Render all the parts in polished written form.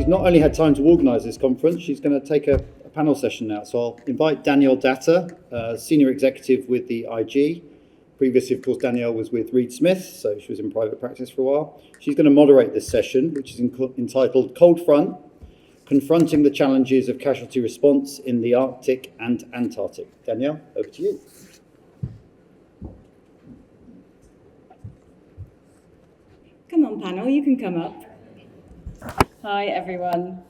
not only had time to organise this conference, she's going to take a panel session now. So I'll invite Danielle Datta, Senior Executive with the IG. Previously, of course, Danielle was with Reed Smith, so she was in private practice for a while. She's going to moderate this session, which is entitled Cold Front, Confronting the Challenges of Casualty Response in the Arctic and Antarctic. Danielle, over to you. Come on, panel, you can come up. Hi, everyone.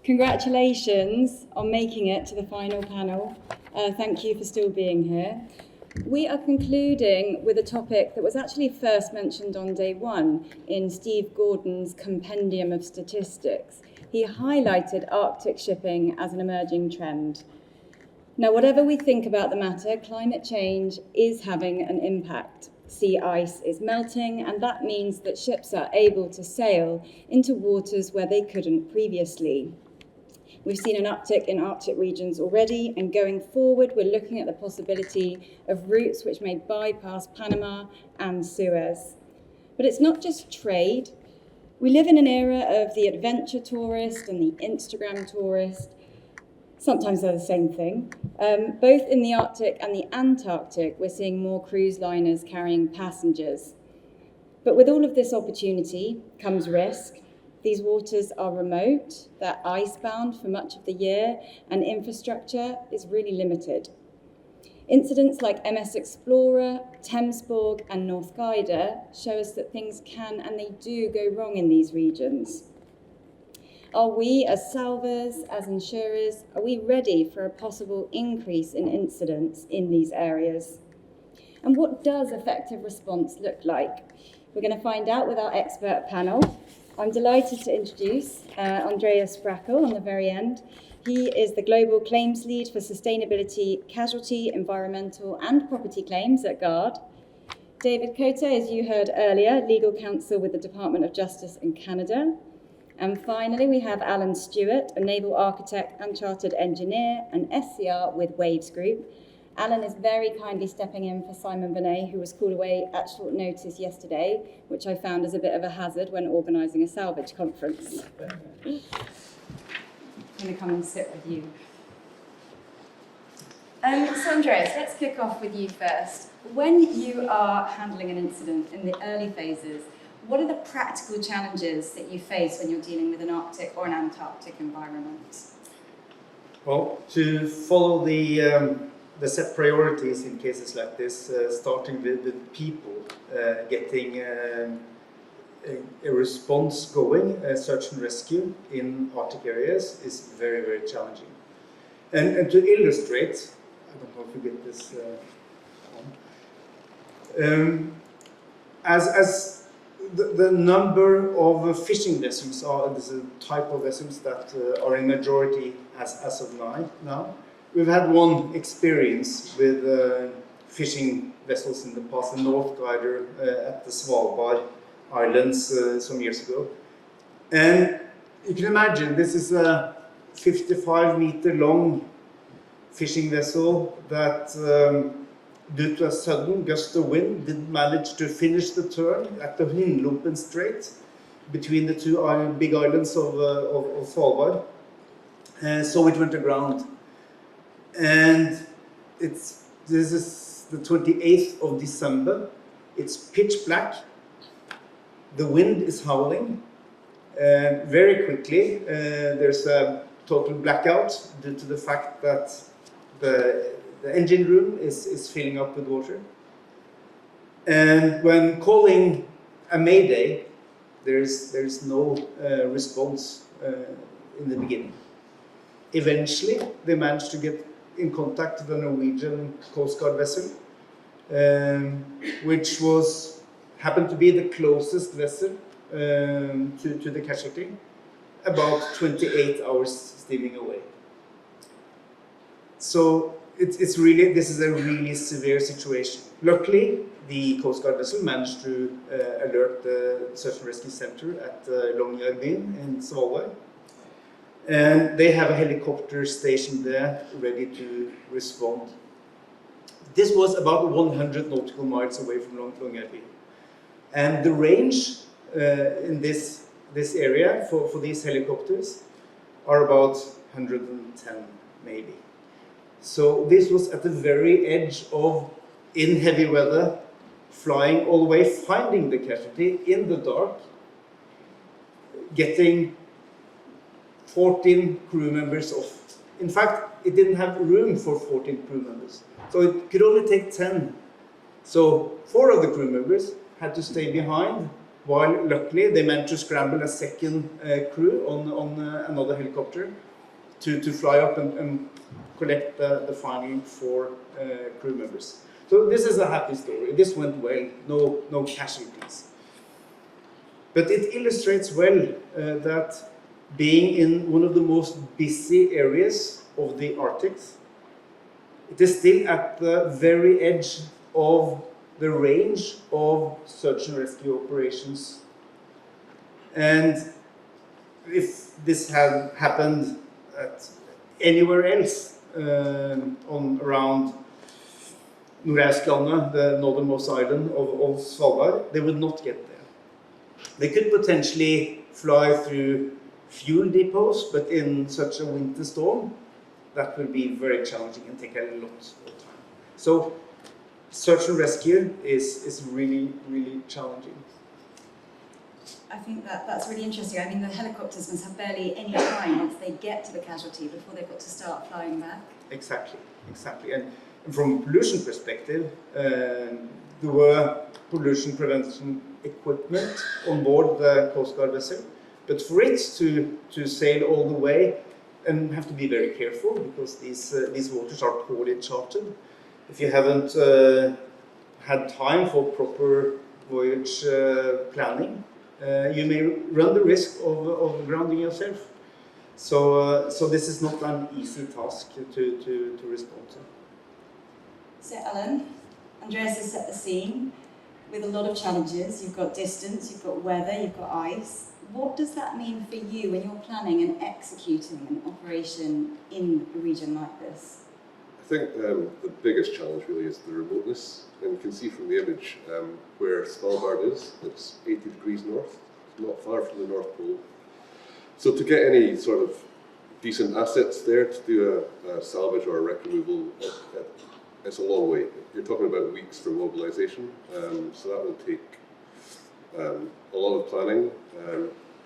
Congratulations on making it to the final panel. Thank you for still being here. We are concluding with a topic that was actually first mentioned on day one in Steve Gordon's Compendium of Statistics. He highlighted Arctic shipping as an emerging trend. Now, whatever we think about the matter, climate change is having an impact. Sea ice is melting, and that means that ships are able to sail into waters where they couldn't previously. We've seen an uptick in Arctic regions already, and going forward, we're looking at the possibility of routes which may bypass Panama and Suez. But it's not just trade. We live in an era of the adventure tourist and the Instagram tourist. Sometimes they're the same thing. Both in the Arctic and the Antarctic, we're seeing more cruise liners carrying passengers. But with all of this opportunity comes risk. These waters are remote, they're icebound for much of the year, and infrastructure is really limited. Incidents like MS Explorer, Thamesborg, and North Gaider show us that things can and they do go wrong in these regions. Are we, as salvors, as insurers, are we ready for a possible increase in incidents in these areas? And what does effective response look like? We're going to find out with our expert panel. I'm delighted to introduce Andreas Brachel on the very end. He is the Global Claims Lead for Sustainability, Casualty, Environmental and Property Claims at Gard. David Cote, as you heard earlier, Legal Counsel with the Department of Justice in Canada. And finally, we have Alan Stewart, a naval architect and chartered engineer and SCR with Waves Group. Alan is very kindly stepping in for Simon Burnay, who was called away at short notice yesterday, which I found as a bit of a hazard when organising a salvage conference. I'm going to come and sit with you. So Andreas, let's kick off with you first. When you are handling an incident in the early phases, what are the practical challenges that you face when you're dealing with an Arctic or an Antarctic environment? Well, to follow the set priorities in cases like this, starting with people, getting a response going, search and rescue in Arctic areas is very, very challenging. And to illustrate, I don't know if we get this on, as the number of fishing vessels there's a type of vessels that are in majority as of now. We've had one experience with fishing vessels in the past, the North Gaider at the Svalbard Islands some years ago. And you can imagine this is a 55-meter long fishing vessel that due to a sudden gust of wind, didn't manage to finish the turn at the Hinlopen Strait between the two big islands of Svalbard. So it went aground. And this is the 28th of December. It's pitch black. The wind is howling. Very quickly, there's a total blackout due to the fact that the engine room is filling up with water. And when calling a mayday, there's no response in the beginning. Eventually, they managed to get in contact with the Norwegian Coast Guard vessel, which happened to be the closest vessel to the casualty, about 28 hours steaming away. So this is a really severe situation. Luckily, the Coast Guard vessel managed to alert the Search and Rescue Center at Longyearbyen in Svalbard. And they have a helicopter stationed there ready to respond. This was about 100 nautical miles away from Longyearbyen. And the range in this this area for these helicopters are about 110 maybe. So this was at the very edge of, in heavy weather, flying all the way, finding the casualty in the dark, getting 14 crew members off. In fact, it didn't have room for 14 crew members, so it could only take 10. So 4 of the crew members had to stay behind, while luckily they managed to scramble a second crew on another helicopter to fly up and collect the final 4 crew members. So this is a happy story. This went well, no casualties. But it illustrates well that being in one of the most busy areas of the Arctic, it is still at the very edge of the range of search and rescue operations. And if this had happened at anywhere else on around Nordøstlandet, the northernmost island of Svalbard, they would not get there. They could potentially fly through fuel depots, but in such a winter storm, that will be very challenging and take a lot of time. So search and rescue is really, really challenging. I think that's really interesting. I mean, the helicopters must have barely any time once they get to the casualty before they've got to start flying back. Exactly. And from a pollution perspective, there were pollution prevention equipment on board the Coast Guard vessel, but for it to sail all the way, and have to be very careful because these waters are poorly charted. If you haven't had time for proper voyage planning, you may run the risk of grounding yourself. So this is not an easy task to respond to. So Alan, Andreas has set the scene with a lot of challenges. You've got distance, you've got weather, you've got ice. What does that mean for you when you're planning and executing an operation in a region like this? I think the biggest challenge really is the remoteness, and you can see from the image where Svalbard is. It's 80 degrees north, not far from the North Pole. So to get any sort of decent assets there to do a salvage or a wreck removal, it's a long way. You're talking about weeks for mobilization, so that will take a lot of planning,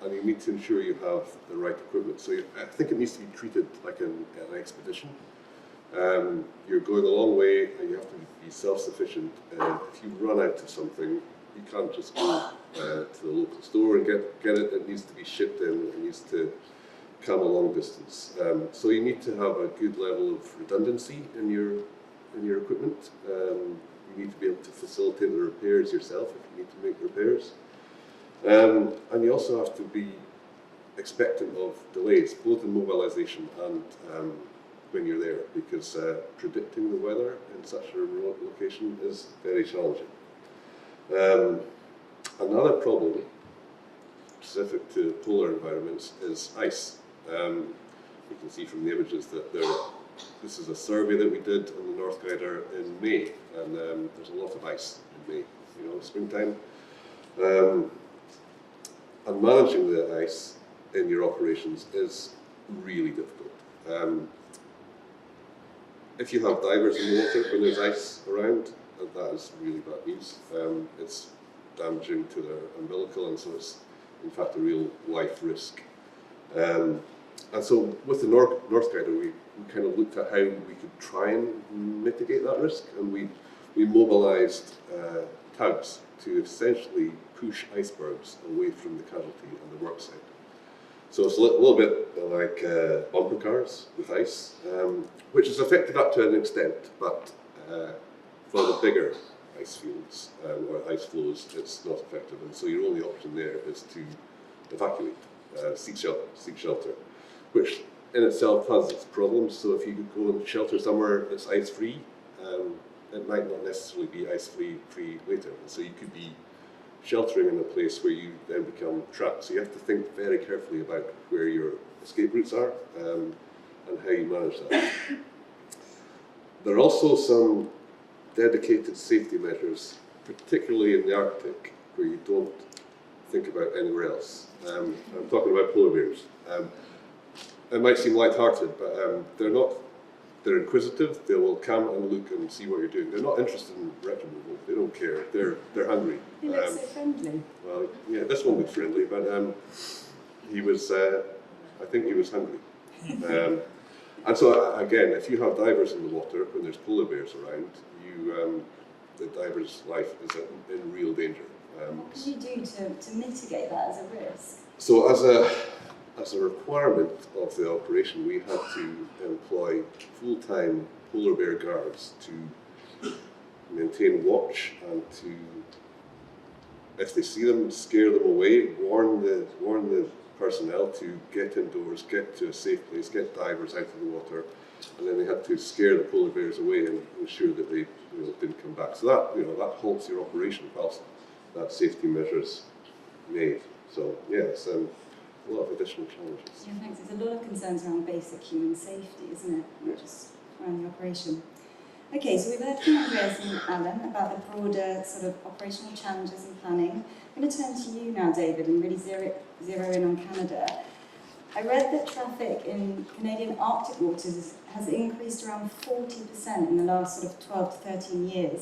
and you need to ensure you have the right equipment. So I think it needs to be treated like an expedition. You're going a long way and you have to be self-sufficient. If you run out of something, you can't just go to the local store and get it. It needs to be shipped in. It needs to come a long distance. So you need to have a good level of redundancy in your equipment. You need to be able to facilitate the repairs yourself if you need to make repairs. And you also have to be expectant of delays, both in mobilization and when you're there, because predicting the weather in such a remote location is very challenging. Another problem specific to polar environments is ice. You can see from the images that this is a survey that we did on the North Gard in May, and there's a lot of ice in May, springtime. And managing the ice in your operations is really difficult. If you have divers in the water when there's ice around, that is really bad news. It's damaging to their umbilical, and so it's in fact a real life risk. And so with the North Gard, we kind of looked at how we could try and mitigate that risk, and we mobilized tugs to essentially push icebergs away from the casualty and the work site. So it's a little bit like bumper cars with ice, which is effective up to an extent, but for the bigger ice fields or ice flows, it's not effective. And so your only option there is to evacuate, seek shelter, which in itself has its problems. So if you could go and shelter somewhere that's ice-free, it might not necessarily be ice-free later. And so you could be sheltering in a place where you then become trapped. So you have to think very carefully about where your escape routes are and how you manage that. There are also some dedicated safety measures, particularly in the Arctic, where you don't think about anywhere else. I'm talking about polar bears. It might seem light-hearted, but they're not. They're inquisitive. They will come and look and see what you're doing. They're not interested in wreck removal. They don't care. They're hungry. He looks so friendly. Well, yeah, this one looks friendly, but he was. I think he was hungry. And so again, if you have divers in the water when there's polar bears around, the diver's life is in real danger. What can you do to mitigate that as a risk? So as a requirement of the operation, we had to employ full-time polar bear guards to maintain watch and to, if they see them, scare them away, warn the personnel to get indoors, get to a safe place, get divers out of the water, and then they had to scare the polar bears away and ensure that they didn't come back. So that halts your operation whilst that safety measures made. So yeah, it's a lot of additional challenges. Yeah, thanks. There's a lot of concerns around basic human safety, isn't it? Not just around the operation. Okay, so we've heard from Andreas and Alan about the broader sort of operational challenges and planning. I'm going to turn to you now, David, and really zero in on Canada. I read that traffic in Canadian Arctic waters has increased around 40% in the last sort of 12 to 13 years.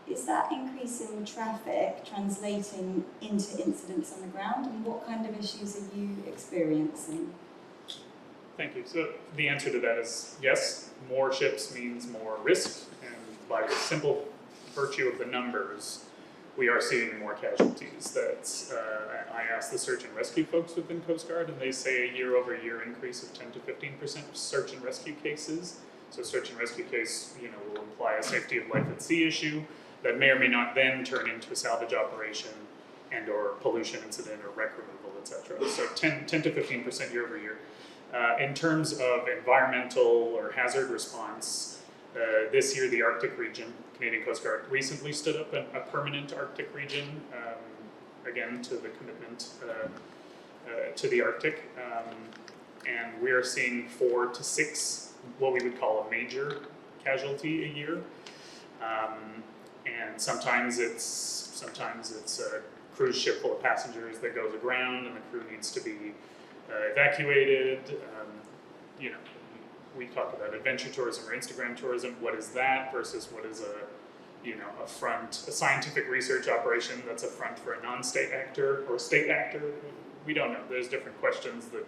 Is that increase in traffic translating into incidents on the ground, and what kind of issues are you experiencing? Thank you. So the answer to that is yes, more ships means more risk, and by simple virtue of the numbers, we are seeing more casualties. I asked the search and rescue folks within Coast Guard, and they say a year-over-year increase of 10 to 15% search and rescue cases. So search and rescue case, will imply a safety of life at sea issue that may or may not then turn into a salvage operation and or pollution incident or wreck removal, etc. So 10 to 15% year over year. In terms of environmental or hazard response, this year the Arctic region, Canadian Coast Guard, recently stood up a permanent Arctic region, again to the commitment to the Arctic, and we are seeing 4 to 6 what we would call a major casualty a year. And sometimes it's a cruise ship full of passengers that goes aground and the crew needs to be evacuated. We talk about adventure tourism or Instagram tourism. What is that versus what is a scientific research operation that's a front for a non-state actor or state actor? We don't know. There's different questions that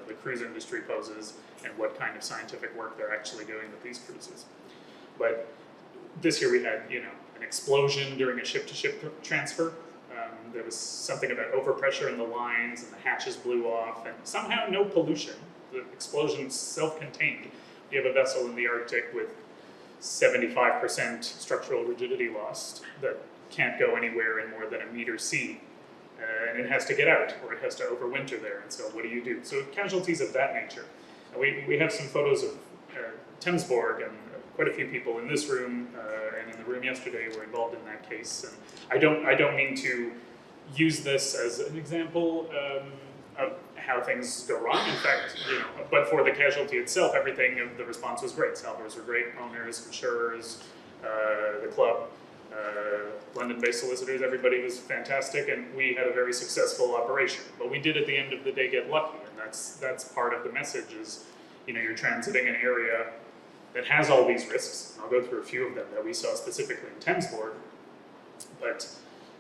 the cruise industry poses and what kind of scientific work they're actually doing with these cruises. But this year we had an explosion during a ship-to-ship transfer. There was something about overpressure in the lines and the hatches blew off and somehow no pollution. The explosion's self-contained. You have a vessel in the Arctic with 75% structural rigidity lost that can't go anywhere in more than a meter sea. And it has to get out or it has to overwinter there. And so what do? So casualties of that nature. We have some photos of Thamesborg, and quite a few people in this room and in the room yesterday were involved in that case. And I don't mean to use this as an example of how things go wrong. In fact, but for the casualty itself, everything of the response was great. Salvors were great, owners, insurers, the club, London-based solicitors, everybody was fantastic, and we had a very successful operation. But we did at the end of the day get lucky, and that's part of the message is, you're transiting an area that has all these risks. I'll go through a few of them that we saw specifically in Thamesborg, but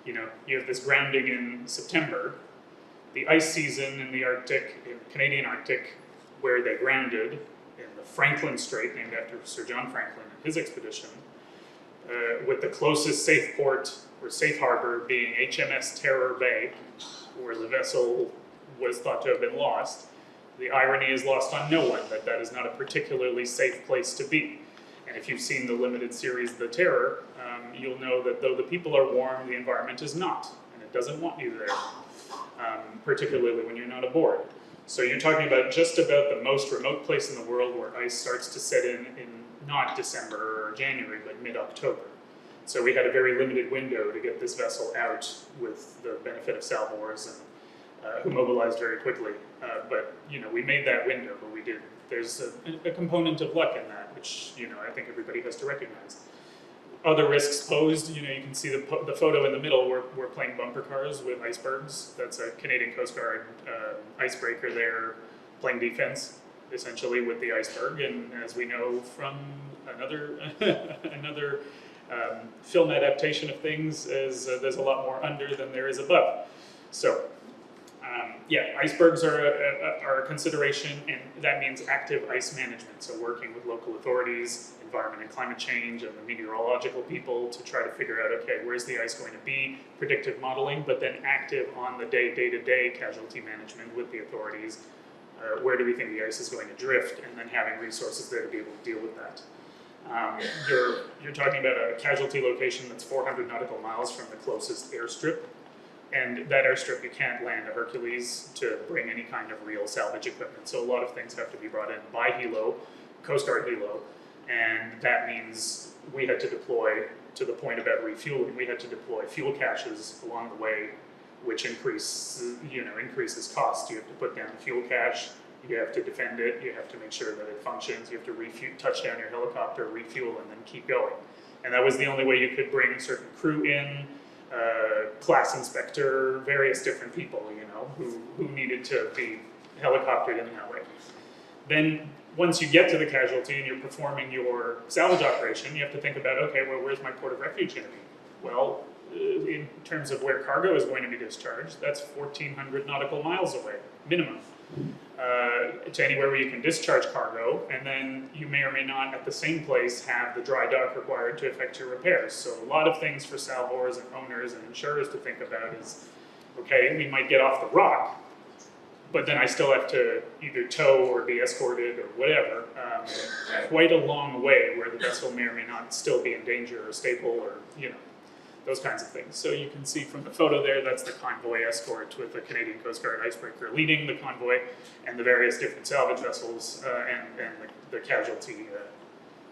you have this grounding in September. The ice season in the Arctic, in Canadian Arctic, where they grounded in the Franklin Strait, named after Sir John Franklin and his expedition, with the closest safe port or safe harbor being HMS Terror Bay, where the vessel was thought to have been lost. The irony is lost on no one that is not a particularly safe place to be. And if you've seen the limited series The Terror, you'll know that though the people are warm, the environment is not, and it doesn't want you there, particularly when you're not aboard. So you're talking about just about the most remote place in the world where ice starts to set in not December or January, but mid-October. So we had a very limited window to get this vessel out with the benefit of salvors and who mobilized very quickly. But we made that window, but we did. There's a component of luck in that, which I think everybody has to recognize. Other risks posed, you can see the photo in the middle. We're playing bumper cars with icebergs. That's a Canadian Coast Guard icebreaker there, playing defense essentially with the iceberg. And as we know from another another film adaptation of things, is there's a lot more under than there is above. So yeah, icebergs are a consideration, and that means active ice management. So working with local authorities, environment and climate change, and the meteorological people to try to figure out, okay, where's the ice going to be, predictive modeling, but then active on the day-to-day casualty management with the authorities. Where do we think the ice is going to drift, and then having resources there to be able to deal with that. You're talking about a casualty location that's 400 nautical miles from the closest airstrip. And that airstrip, you can't land a Hercules to bring any kind of real salvage equipment. So a lot of things have to be brought in by helo, Coast Guard helo, and that means we had to deploy, to the point about refueling, we had to deploy fuel caches along the way, which increases cost. You have to put down a fuel cache, you have to defend it, you have to make sure that it functions, you have to touch down your helicopter, refuel, and then keep going. And that was the only way you could bring certain crew in, class inspector, various different people, who needed to be helicoptered in that way. Then once you get to the casualty and you're performing your salvage operation, you have to think about, okay, well, where's my port of refuge going to be? Well, in terms of where cargo is going to be discharged, that's 1,400 nautical miles away, minimum, to anywhere where you can discharge cargo, and then you may or may not at the same place have the dry dock required to effect your repairs. So a lot of things for salvors and owners and insurers to think about is, okay, we might get off the rock, but then I still have to either tow or be escorted or whatever, quite a long way where the vessel may or may not still be in danger or stable or, those kinds of things. So you can see from the photo there, that's the convoy escort with the Canadian Coast Guard icebreaker leading the convoy and the various different salvage vessels and the casualty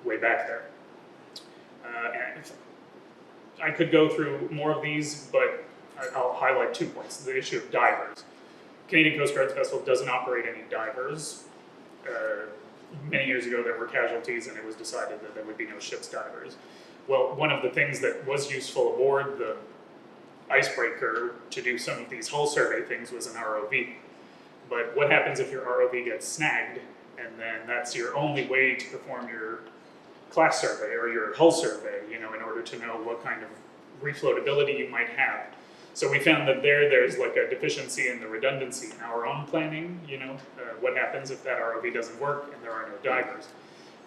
way back there. And I could go through more of these, but I'll highlight 2 points. The issue of divers. Canadian Coast Guard's vessel doesn't operate any divers. Many years ago there were casualties and it was decided that there would be no ship's divers. Well, one of the things that was useful aboard the icebreaker to do some of these hull survey things was an ROV. But what happens if your ROV gets snagged, and then that's your only way to perform your class survey or your hull survey, in order to know what kind of refloatability you might have. So we found that there's like a deficiency in the redundancy in our own planning, what happens if that ROV doesn't work and there are no divers.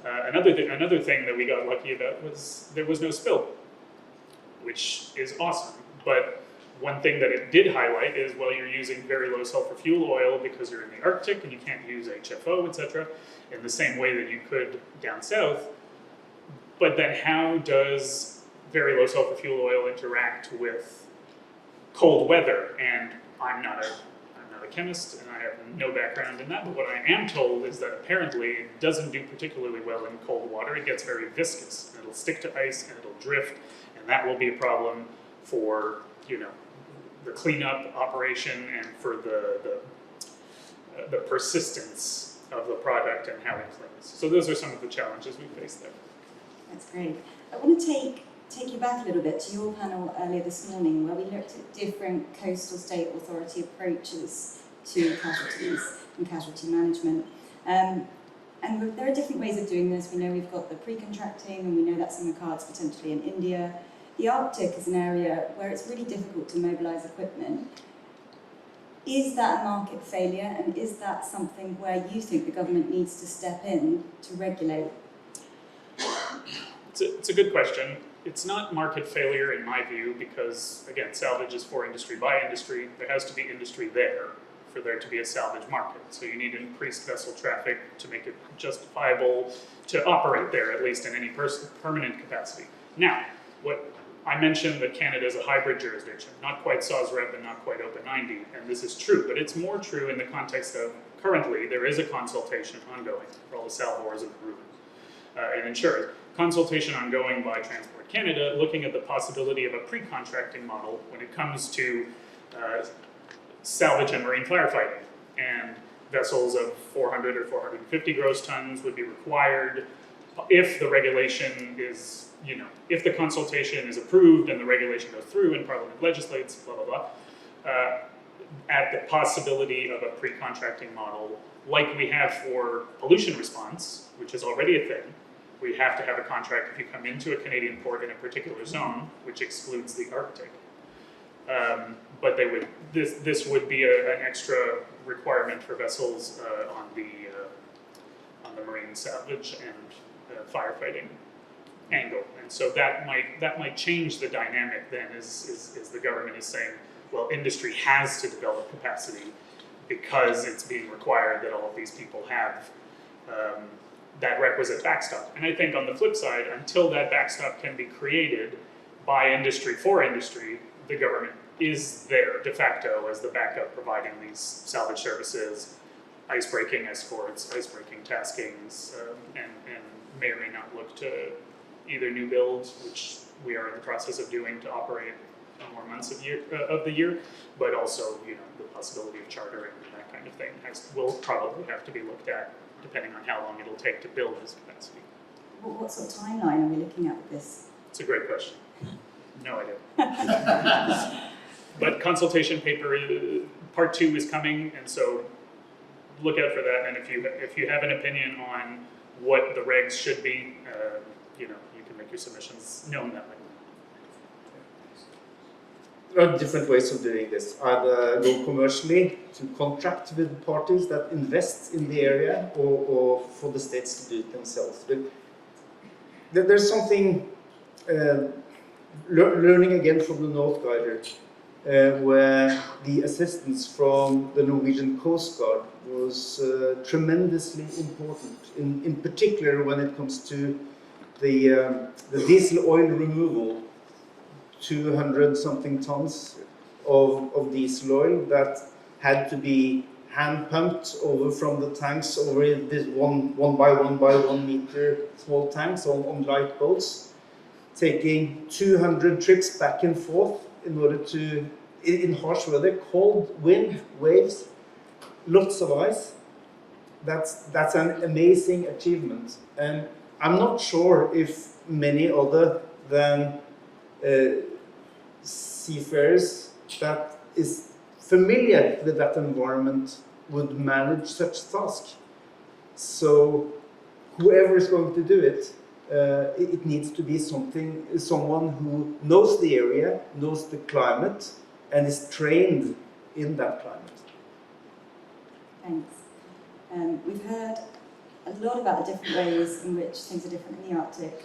Another thing that we got lucky about was there was no spill, which is awesome. But one thing that it did highlight is, well, you're using very low sulfur fuel oil because you're in the Arctic and you can't use HFO, etc., in the same way that you could down south. But then how does very low sulfur fuel oil interact with cold weather? And I'm not a chemist and I have no background in that, but what I am told is that apparently it doesn't do particularly well in cold water. It gets very viscous and it'll stick to ice and it'll drift, and that will be a problem for the cleanup operation and for the persistence of the product and how it cleans. So those are some of the challenges we face there. That's great. I want to take you back a little bit to your panel earlier this morning, where we looked at different coastal state authority approaches to casualties and casualty management. And there are different ways of doing this. We know we've got the pre-contracting, and we know that's in the cards potentially in India. The Arctic is an area where it's really difficult to mobilise equipment. Is that a market failure, and is that something where you think the government needs to step in to regulate? It's a good question. It's not market failure in my view because, again, salvage is for industry by industry. There has to be industry there for there to be a salvage market. So you need increased vessel traffic to make it justifiable to operate there, at least in any permanent capacity. Now, what I mentioned that Canada is a hybrid jurisdiction, not quite SAWS-REP and not quite Open 90, and this is true, but it's more true in the context of currently there is a consultation ongoing for all the salvors and the and insurers. Consultation ongoing by Transport Canada, looking at the possibility of a pre-contracting model when it comes to salvage and marine firefighting. And vessels of 400 or 450 gross tons would be required if the regulation is if the consultation is approved and the regulation goes through and Parliament legislates, blah, blah, blah, at the possibility of a pre-contracting model like we have for pollution response, which is already a thing. We have to have a contract if you come into a Canadian port in a particular zone, which excludes the Arctic. But this would be an extra requirement for vessels on the marine salvage and firefighting angle, and so that might change the dynamic. Then, is the government is saying, well, industry has to develop capacity because it's being required that all of these people have that requisite backstop. And I think on the flip side, until that backstop can be created by industry for industry, the government is there de facto as the backup, providing these salvage services, ice-breaking escorts, ice-breaking taskings, and may or may not look to either new builds, which we are in the process of doing to operate more months of the year, but also the possibility of chartering and that kind of thing will probably have to be looked at depending on how long it'll take to build this capacity. What sort of timeline are we looking at with this? It's a great question. No idea. But consultation paper part 2 is coming, and so look out for that. And if you have an opinion on what the regs should be, you can make your submissions known that way. There are different ways of doing this. Either go commercially to contract with parties that invest in the area, or for the states to do it themselves. But there's something, learning again from the North Guider, where the assistance from the Norwegian Coast Guard was tremendously important, in particular when it comes to the diesel oil removal. 200 something tons of diesel oil that had to be hand pumped over from the tanks over this one by one meter small tanks on light boats, taking 200 trips back and forth in order to, in harsh weather, cold wind, waves, lots of ice. That's an amazing achievement, and I'm not sure if many other than seafarers that is familiar with that environment would manage such task. So whoever is going to do it, it needs to be someone who knows the area, knows the climate, and is trained in that climate. Thanks. We've heard a lot about the different ways in which things are different in the Arctic.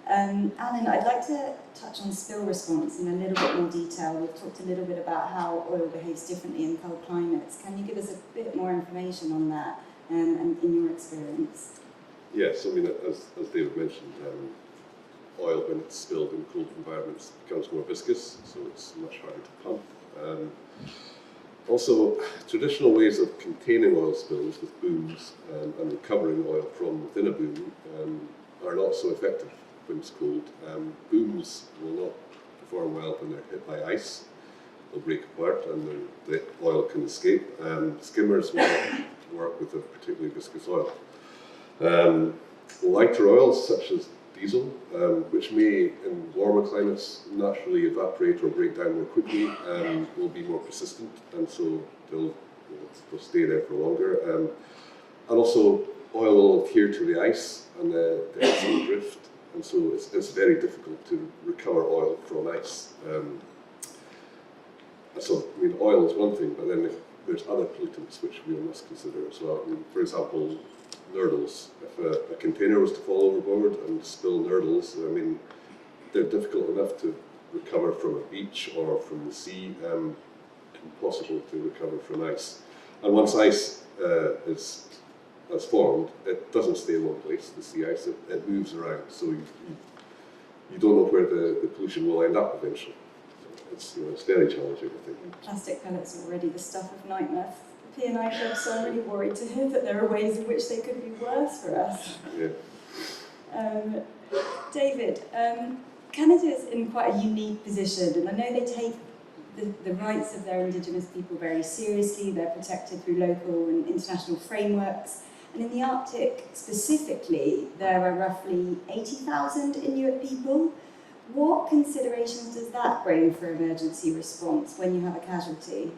Alan, I'd like to touch on spill response in a little bit more detail. We've talked a little bit about how oil behaves differently in cold climates. Can you give us a bit more information on that and in your experience? Yes, I mean, as David mentioned, oil, when it's spilled in cold environments, becomes more viscous, so it's much harder to pump. Also, traditional ways of containing oil spills with booms and recovering oil from within a boom are not so effective when it's cold. Booms will not perform well when they're hit by ice. They'll break apart and the oil can escape. Skimmers will not work with a particularly viscous oil. Lighter oils such as diesel, which may in warmer climates naturally evaporate or break down more quickly, will be more persistent, and so they'll stay there for longer. And also oil will adhere to the ice and the ice will drift. And so it's very difficult to recover oil from ice. So, I mean, oil is one thing, but then there's other pollutants which we must consider as well. I mean, for example, nurdles. If a container was to fall overboard and spill nurdles, I mean, they're difficult enough to recover from a beach or from the sea, impossible to recover from ice. And once ice is formed, it doesn't stay in one place, the sea ice, it moves around, so you don't know where the pollution will end up eventually. So it's very challenging, I think. Plastic pellets are already the stuff of nightmare. The P&I clubs are really worried to hear that there are ways in which they could be worse for us. Yeah. David, Canada is in quite a unique position, and I know they take the rights of their Indigenous people very seriously. They're protected through local and international frameworks. And in the Arctic specifically, there are roughly 80,000 Inuit people. What considerations does that bring for emergency response when you have a casualty?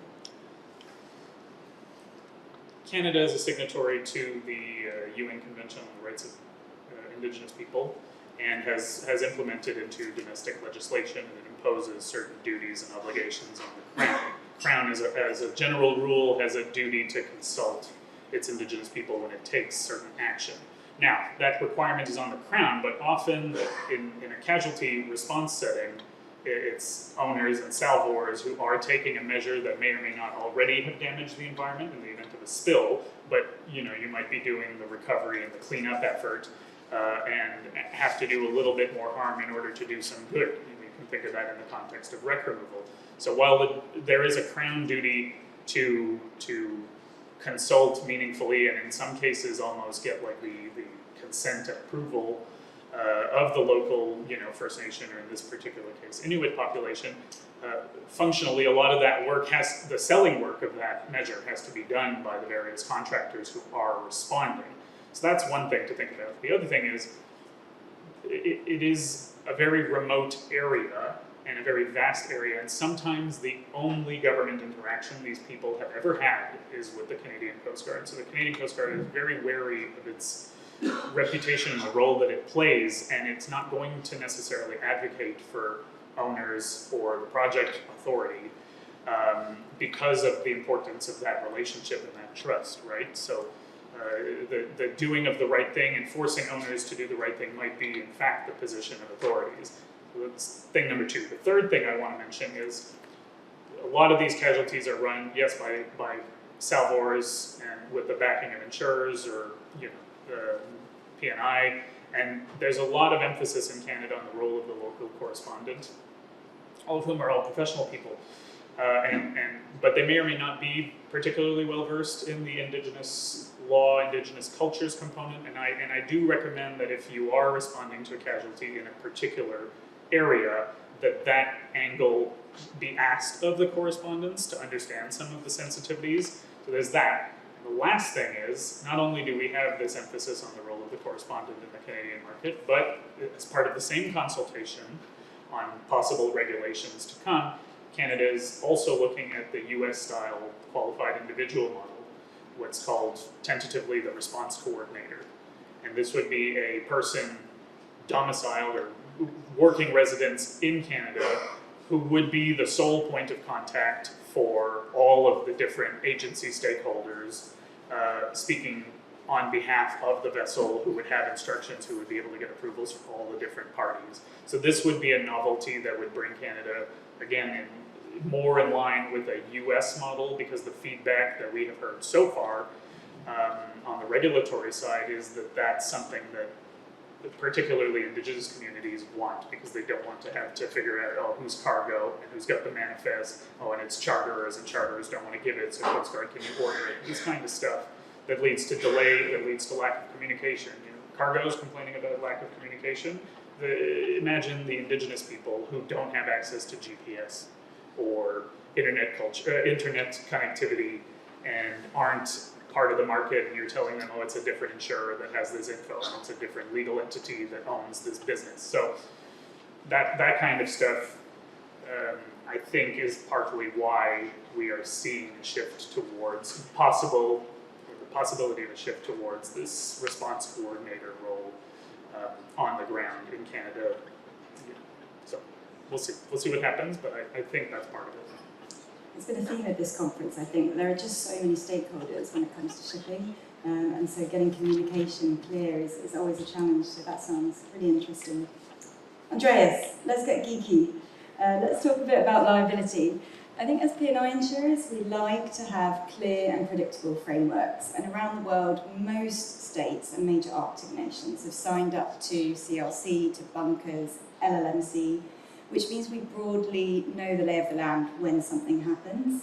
Canada is a signatory to the UN Convention on the Rights of Indigenous People and has implemented into domestic legislation that imposes certain duties and obligations on the Crown. Crown, as a general rule, has a duty to consult its Indigenous people when it takes certain action. Now, that requirement is on the Crown, but often in a casualty response setting, it's owners and salvors who are taking a measure that may or may not already have damaged the environment in the event of a spill, but you might be doing the recovery and the cleanup effort and have to do a little bit more harm in order to do some good. You can think of that in the context of wreck removal. So while there is a Crown duty to consult meaningfully and in some cases almost get like the consent and approval of the local, First Nation, or in this particular case, Inuit population, functionally a lot of that work the selling work of that measure has to be done by the various contractors who are responding. So that's one thing to think about. The other thing is, it is a very remote area and a very vast area, and sometimes the only government interaction these people have ever had is with the Canadian Coast Guard. So the Canadian Coast Guard is very wary of its reputation and the role that it plays, and it's not going to necessarily advocate for owners or the project authority because of the importance of that relationship and that trust, right? So the doing of the right thing and forcing owners to do the right thing might be, in fact, the position of authorities. So that's thing number two. The third thing I want to mention is a lot of these casualties are run, yes, by salvors and with the backing of insurers or, P&I, and there's a lot of emphasis in Canada on the role of the local correspondent, all of whom are all professional people, but they may or may not be particularly well versed in the Indigenous law, Indigenous cultures component, and I do recommend that if you are responding to a casualty in a particular area, that angle be asked of the correspondents to understand some of the sensitivities. So there's that. The last thing is, not only do we have this emphasis on the role of the correspondent in the Canadian market, but as part of the same consultation on possible regulations to come, Canada is also looking at the US-style qualified individual model, what's called tentatively the response coordinator. And this would be a person domiciled or working residents in Canada who would be the sole point of contact for all of the different agency stakeholders, speaking on behalf of the vessel, who would have instructions, who would be able to get approvals from all the different parties. So this would be a novelty that would bring Canada, again, more in line with a US model, because the feedback that we have heard so far on the regulatory side is that that's something that particularly Indigenous communities want, because they don't want to have to figure out, who's cargo and who's got the manifest, and it's charterers, and charterers don't want to give it, so Coast Guard, can you order it? This kind of stuff that leads to delay, that leads to lack of communication. Cargo's complaining about lack of communication. Imagine the Indigenous people who don't have access to GPS or internet connectivity and aren't part of the market, and you're telling them, it's a different insurer that has this info, and it's a different legal entity that owns this business. So that kind of stuff, I think, is partly why we are seeing a shift towards the possibility of a shift towards this response coordinator role on the ground in Canada. So we'll see what happens, but I think that's part of it. It's been a theme at this conference, I think. There are just so many stakeholders when it comes to shipping, and so getting communication clear is always a challenge, so that sounds really interesting. Andreas, let's get geeky. Let's talk a bit about liability. I think as P&I insurers, we like to have clear and predictable frameworks, and around the world, most states and major Arctic nations have signed up to CLC, to bunkers, LLMC, which means we broadly know the lay of the land when something happens.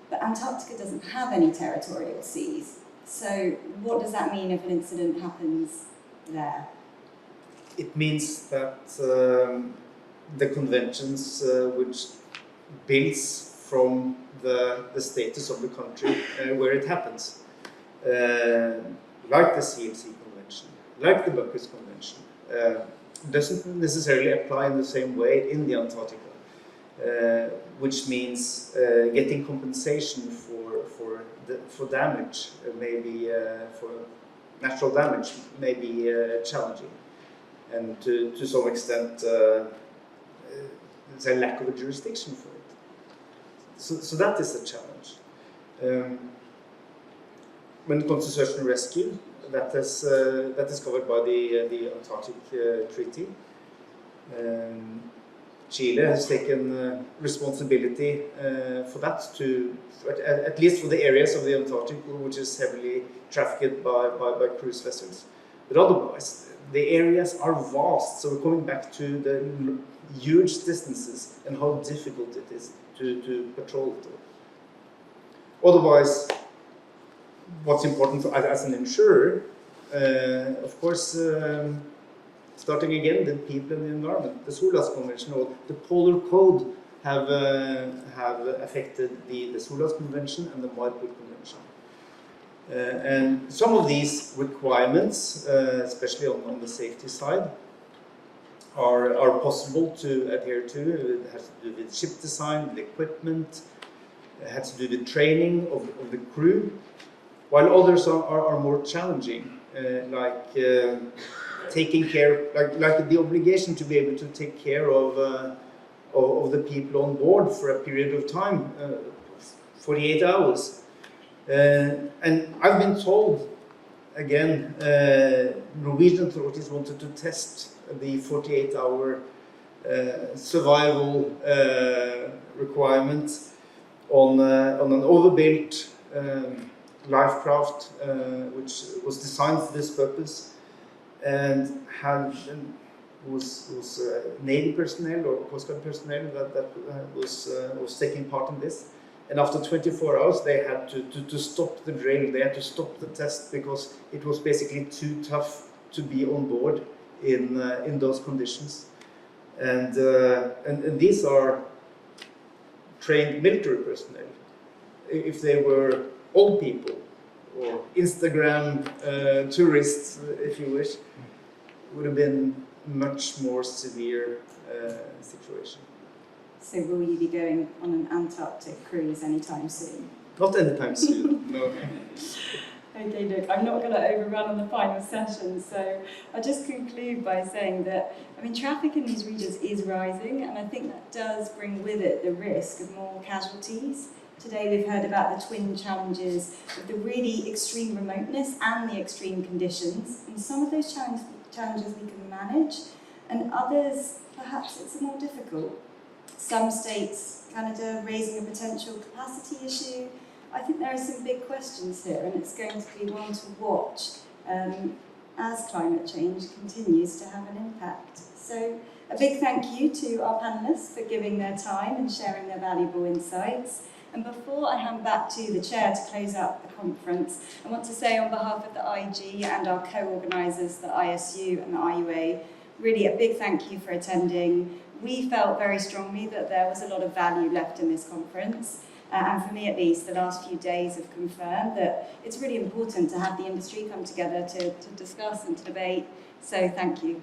But Antarctica doesn't have any territorial seas. So what does that mean if an incident happens there? It means that the conventions which builds from the status of the country where it happens. like the CLC Convention, like the Buckus Convention, doesn't necessarily apply in the same way in the Antarctica, which means getting compensation for damage, maybe for natural damage, may be challenging, and to some extent, there's a lack of a jurisdiction for it. So that is a challenge. When it comes to search and rescue, that is covered by the Antarctic Treaty. Chile has taken responsibility for that, at least for the areas of the Antarctic which is heavily trafficked by cruise vessels. But otherwise, the areas are vast, so we're coming back to the huge distances and how difficult it is to patrol it. Otherwise, what's important as an insurer, of course, starting again, the people and the environment. The SOLAS Convention or the Polar Code have affected the SOLAS Convention and the MARPOL Convention. And some of these requirements, especially on the safety side, are possible to adhere to. It has to do with ship design, with equipment, it has to do with training of the crew, while others are more challenging, like taking care, like the obligation to be able to take care of the people on board for a period of time, 48 hours. And I've been told, again, Norwegian authorities wanted to test the 48-hour survival requirements on an overbuilt life craft, which was designed for this purpose, and was Navy personnel or Coast Guard personnel that was taking part in this. And after 24 hours, they had to stop the drill. They had to stop the test because it was basically too tough to be on board in those conditions. And these are trained military personnel. If they were old people or Instagram tourists, if you wish, it would have been much more severe situation. So will you be going on an Antarctic cruise anytime soon? Not anytime soon, no. Okay, look, I'm not going to overrun on the final session, so I'll just conclude by saying that, traffic in these regions is rising, and I think that does bring with it the risk of more casualties. Today we've heard about the twin challenges of the really extreme remoteness and the extreme conditions, and some of those challenges we can manage, and others, perhaps it's more difficult. Some states, Canada, raising a potential capacity issue. I think there are some big questions here, and it's going to be one to watch as climate change continues to have an impact. So a big thank you to our panellists for giving their time and sharing their valuable insights. And before I hand back to the chair to close out the conference, I want to say on behalf of the IG and our co-organisers, the ISU and the IUA, really a big thank you for attending. We felt very strongly that there was a lot of value left in this conference. And for me at least, the last few days have confirmed that it's really important to have the industry come together to discuss and to debate. So thank you.